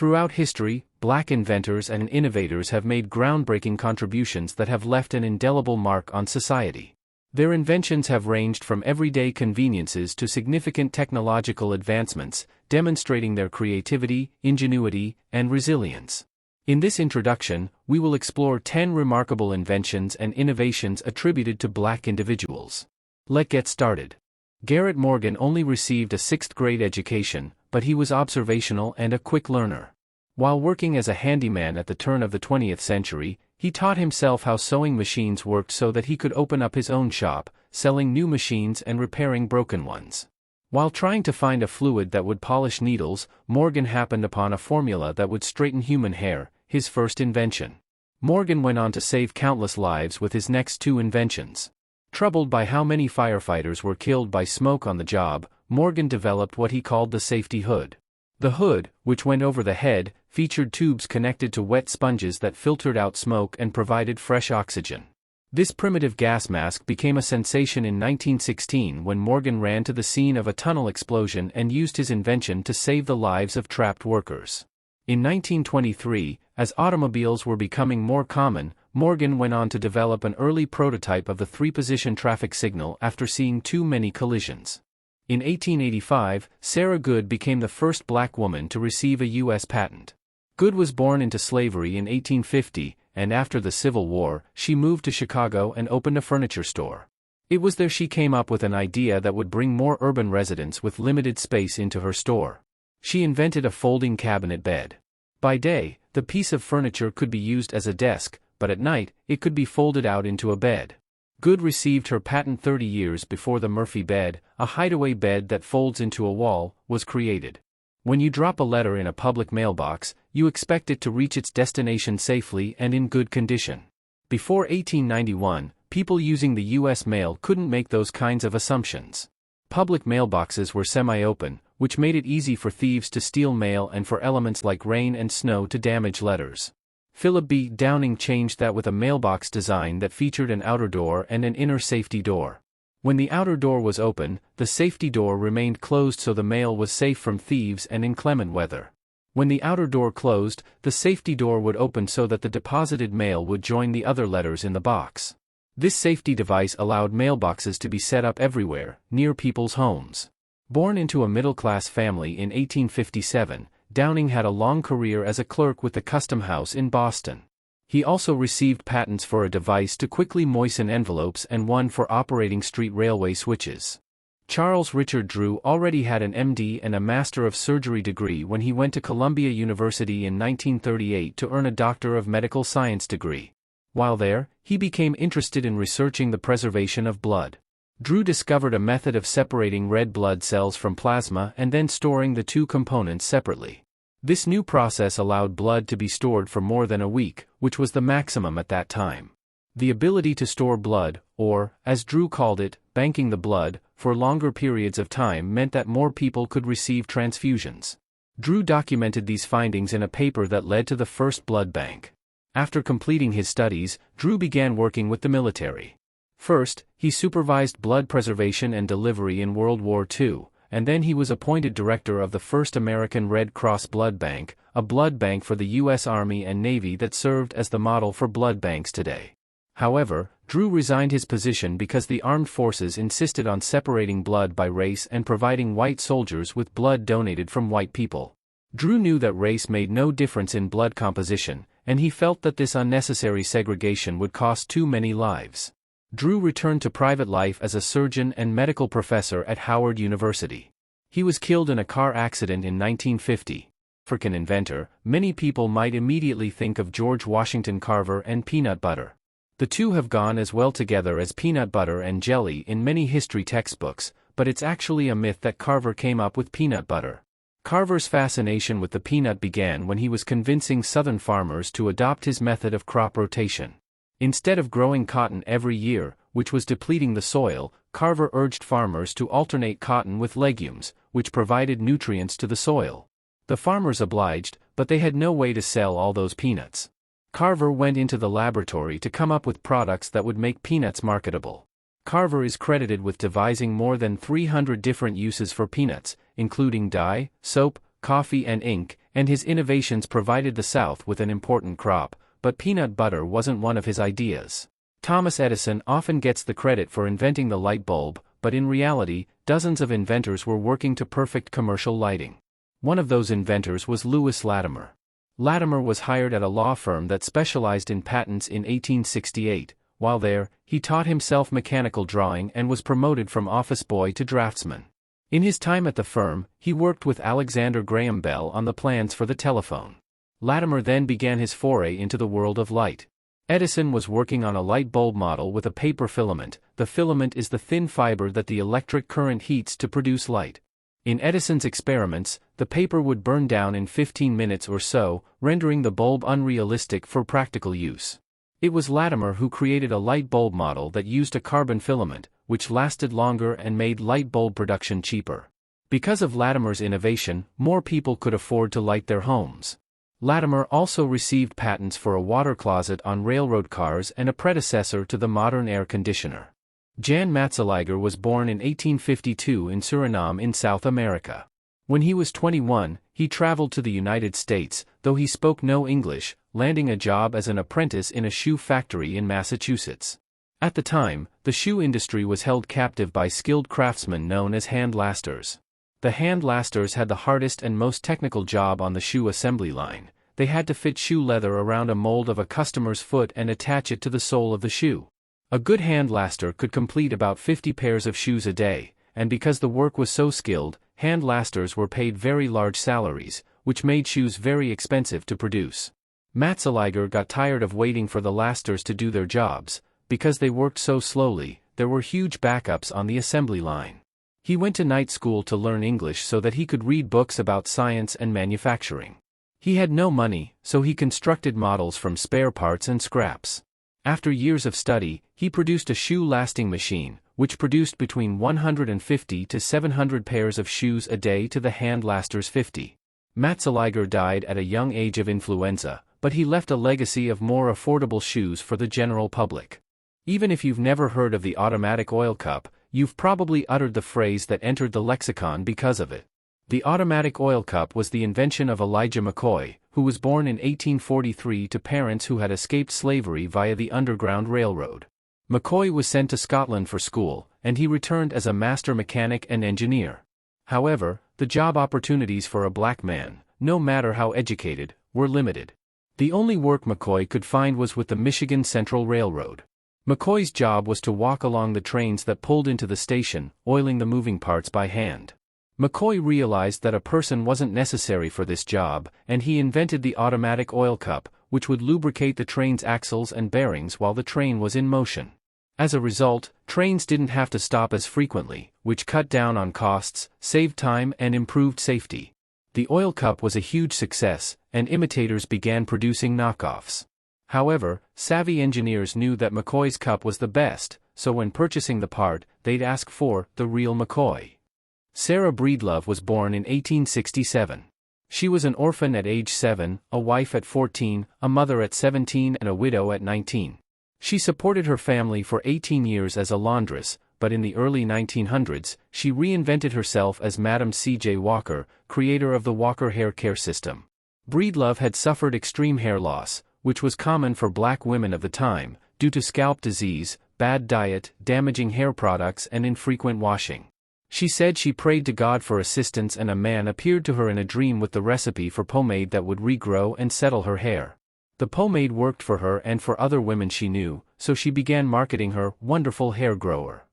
Throughout history, black inventors and innovators have made groundbreaking contributions that have left an indelible mark on society. Their inventions have ranged from everyday conveniences to significant technological advancements, demonstrating their creativity, ingenuity, and resilience. In this introduction, we will explore 10 remarkable inventions and innovations attributed to black individuals. Let's get started. Garrett Morgan only received a 6th grade education, but he was observational and a quick learner. While working as a handyman at the turn of the 20th century, he taught himself how sewing machines worked so that he could open up his own shop, selling new machines and repairing broken ones. While trying to find a fluid that would polish needles, Morgan happened upon a formula that would straighten human hair, his first invention. Morgan went on to save countless lives with his next 2 inventions. Troubled by how many firefighters were killed by smoke on the job, Morgan developed what he called the safety hood. The hood, which went over the head, featured tubes connected to wet sponges that filtered out smoke and provided fresh oxygen. This primitive gas mask became a sensation in 1916 when Morgan ran to the scene of a tunnel explosion and used his invention to save the lives of trapped workers. In 1923, as automobiles were becoming more common, Morgan went on to develop an early prototype of the 3-position traffic signal after seeing too many collisions. In 1885, Sarah Good became the first black woman to receive a U.S. patent. Good was born into slavery in 1850, and after the Civil War, she moved to Chicago and opened a furniture store. It was there she came up with an idea that would bring more urban residents with limited space into her store. She invented a folding cabinet bed. By day, the piece of furniture could be used as a desk, but at night, it could be folded out into a bed. Good received her patent 30 years before the Murphy bed, a hideaway bed that folds into a wall, was created. When you drop a letter in a public mailbox, you expect it to reach its destination safely and in good condition. Before 1891, people using the U.S. mail couldn't make those kinds of assumptions. Public mailboxes were semi-open, which made it easy for thieves to steal mail and for elements like rain and snow to damage letters. Philip B. Downing changed that with a mailbox design that featured an outer door and an inner safety door. When the outer door was open, the safety door remained closed so the mail was safe from thieves and inclement weather. When the outer door closed, the safety door would open so that the deposited mail would join the other letters in the box. This safety device allowed mailboxes to be set up everywhere, near people's homes. Born into a middle-class family in 1857, Downing had a long career as a clerk with the Custom House in Boston. He also received patents for a device to quickly moisten envelopes and one for operating street railway switches. Charles Richard Drew already had an MD and a Master of Surgery degree when he went to Columbia University in 1938 to earn a Doctor of Medical Science degree. While there, he became interested in researching the preservation of blood. Drew discovered a method of separating red blood cells from plasma and then storing the 2 components separately. This new process allowed blood to be stored for more than a week, which was the maximum at that time. The ability to store blood, or, as Drew called it, banking the blood, for longer periods of time meant that more people could receive transfusions. Drew documented these findings in a paper that led to the first blood bank. After completing his studies, Drew began working with the military. First, he supervised blood preservation and delivery in World War II, and then he was appointed director of the first American Red Cross Blood Bank, a blood bank for the U.S. Army and Navy that served as the model for blood banks today. However, Drew resigned his position because the armed forces insisted on separating blood by race and providing white soldiers with blood donated from white people. Drew knew that race made no difference in blood composition, and he felt that this unnecessary segregation would cost too many lives. Drew returned to private life as a surgeon and medical professor at Howard University. He was killed in a car accident in 1950. African inventor, many people might immediately think of George Washington Carver and peanut butter. The two have gone as well together as peanut butter and jelly in many history textbooks, but it's actually a myth that Carver came up with peanut butter. Carver's fascination with the peanut began when he was convincing Southern farmers to adopt his method of crop rotation. Instead of growing cotton every year, which was depleting the soil, Carver urged farmers to alternate cotton with legumes, which provided nutrients to the soil. The farmers obliged, but they had no way to sell all those peanuts. Carver went into the laboratory to come up with products that would make peanuts marketable. Carver is credited with devising more than 300 different uses for peanuts, including dye, soap, coffee and ink, and his innovations provided the South with an important crop, but peanut butter wasn't one of his ideas. Thomas Edison often gets the credit for inventing the light bulb, but in reality, dozens of inventors were working to perfect commercial lighting. One of those inventors was Louis Latimer. Latimer was hired at a law firm that specialized in patents in 1868. While there, he taught himself mechanical drawing and was promoted from office boy to draftsman. In his time at the firm, he worked with Alexander Graham Bell on the plans for the telephone. Latimer then began his foray into the world of light. Edison was working on a light bulb model with a paper filament. The filament is the thin fiber that the electric current heats to produce light. In Edison's experiments, the paper would burn down in 15 minutes or so, rendering the bulb unrealistic for practical use. It was Latimer who created a light bulb model that used a carbon filament, which lasted longer and made light bulb production cheaper. Because of Latimer's innovation, more people could afford to light their homes. Latimer also received patents for a water closet on railroad cars and a predecessor to the modern air conditioner. Jan Matzeliger was born in 1852 in Suriname in South America. When he was 21, he traveled to the United States, though he spoke no English, landing a job as an apprentice in a shoe factory in Massachusetts. At the time, the shoe industry was held captive by skilled craftsmen known as hand lasters. The hand lasters had the hardest and most technical job on the shoe assembly line. They had to fit shoe leather around a mold of a customer's foot and attach it to the sole of the shoe. A good hand laster could complete about 50 pairs of shoes a day, and because the work was so skilled, hand lasters were paid very large salaries, which made shoes very expensive to produce. Matzeliger got tired of waiting for the lasters to do their jobs. Because they worked so slowly, there were huge backups on the assembly line. He went to night school to learn English so that he could read books about science and manufacturing. He had no money, so he constructed models from spare parts and scraps. After years of study, he produced a shoe-lasting machine, which produced between 150 to 700 pairs of shoes a day to the hand lasters 50. Matzeliger died at a young age of influenza, but he left a legacy of more affordable shoes for the general public. Even if you've never heard of the automatic oil cup, you've probably uttered the phrase that entered the lexicon because of it. The automatic oil cup was the invention of Elijah McCoy, who was born in 1843 to parents who had escaped slavery via the Underground Railroad. McCoy was sent to Scotland for school, and he returned as a master mechanic and engineer. However, the job opportunities for a black man, no matter how educated, were limited. The only work McCoy could find was with the Michigan Central Railroad. McCoy's job was to walk along the trains that pulled into the station, oiling the moving parts by hand. McCoy realized that a person wasn't necessary for this job, and he invented the automatic oil cup, which would lubricate the train's axles and bearings while the train was in motion. As a result, trains didn't have to stop as frequently, which cut down on costs, saved time and improved safety. The oil cup was a huge success, and imitators began producing knockoffs. However, savvy engineers knew that McCoy's cup was the best, so when purchasing the part, they'd ask for the real McCoy. Sarah Breedlove was born in 1867. She was an orphan at age 7, a wife at 14, a mother at 17 and a widow at 19. She supported her family for 18 years as a laundress, but in the early 1900s, she reinvented herself as Madam C.J. Walker, creator of the Walker hair care system. Breedlove had suffered extreme hair loss, which was common for black women of the time, due to scalp disease, bad diet, damaging hair products and infrequent washing. She said she prayed to God for assistance and a man appeared to her in a dream with the recipe for pomade that would regrow and settle her hair. The pomade worked for her and for other women she knew, so she began marketing her wonderful hair grower.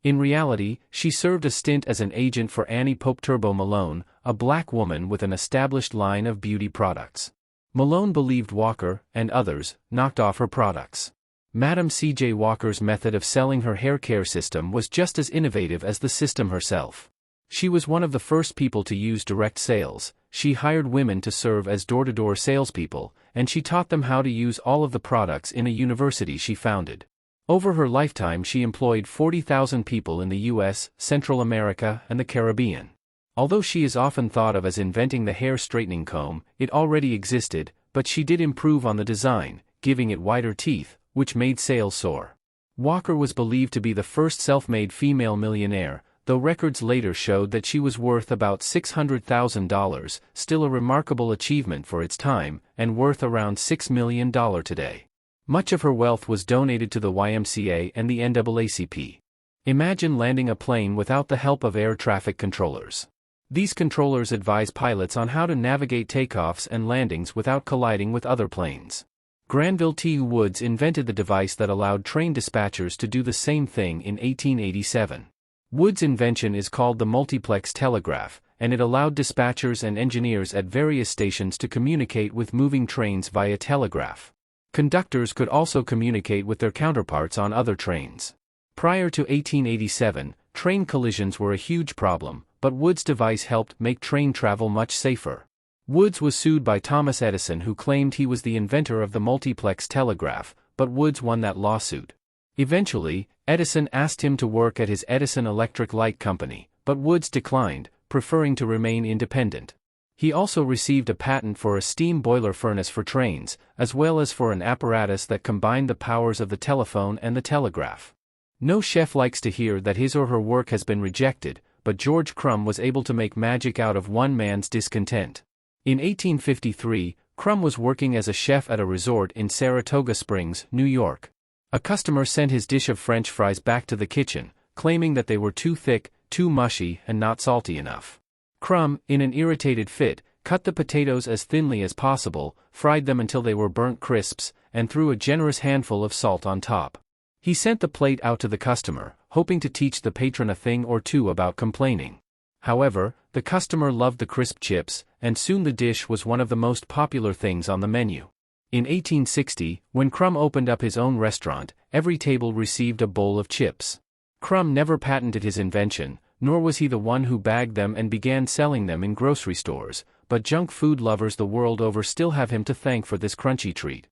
In reality, she served a stint as an agent for Annie Pope Turbo Malone, a black woman with an established line of beauty products. Malone believed Walker, and others, knocked off her products. Madam C.J. Walker's method of selling her hair care system was just as innovative as the system herself. She was one of the first people to use direct sales. She hired women to serve as door-to-door salespeople, and she taught them how to use all of the products in a university she founded. Over her lifetime she employed 40,000 people in the U.S., Central America, and the Caribbean. Although she is often thought of as inventing the hair straightening comb, it already existed, but she did improve on the design, giving it wider teeth, which made sales soar. Walker was believed to be the first self-made female millionaire, though records later showed that she was worth about $600,000, still a remarkable achievement for its time, and worth around $6 million today. Much of her wealth was donated to the YMCA and the NAACP. Imagine landing a plane without the help of air traffic controllers. These controllers advise pilots on how to navigate takeoffs and landings without colliding with other planes. Granville T. Woods invented the device that allowed train dispatchers to do the same thing in 1887. Woods' invention is called the multiplex telegraph, and it allowed dispatchers and engineers at various stations to communicate with moving trains via telegraph. Conductors could also communicate with their counterparts on other trains. Prior to 1887, train collisions were a huge problem, but Woods' device helped make train travel much safer. Woods was sued by Thomas Edison, who claimed he was the inventor of the multiplex telegraph, but Woods won that lawsuit. Eventually, Edison asked him to work at his Edison Electric Light Company, but Woods declined, preferring to remain independent. He also received a patent for a steam boiler furnace for trains, as well as for an apparatus that combined the powers of the telephone and the telegraph. No chef likes to hear that his or her work has been rejected, but George Crumb was able to make magic out of one man's discontent. In 1853, Crumb was working as a chef at a resort in Saratoga Springs, New York. A customer sent his dish of French fries back to the kitchen, claiming that they were too thick, too mushy, and not salty enough. Crumb, in an irritated fit, cut the potatoes as thinly as possible, fried them until they were burnt crisps, and threw a generous handful of salt on top. He sent the plate out to the customer, hoping to teach the patron a thing or two about complaining. However, the customer loved the crisp chips, and soon the dish was one of the most popular things on the menu. In 1860, when Crumb opened up his own restaurant, every table received a bowl of chips. Crumb never patented his invention, nor was he the one who bagged them and began selling them in grocery stores, but junk food lovers the world over still have him to thank for this crunchy treat.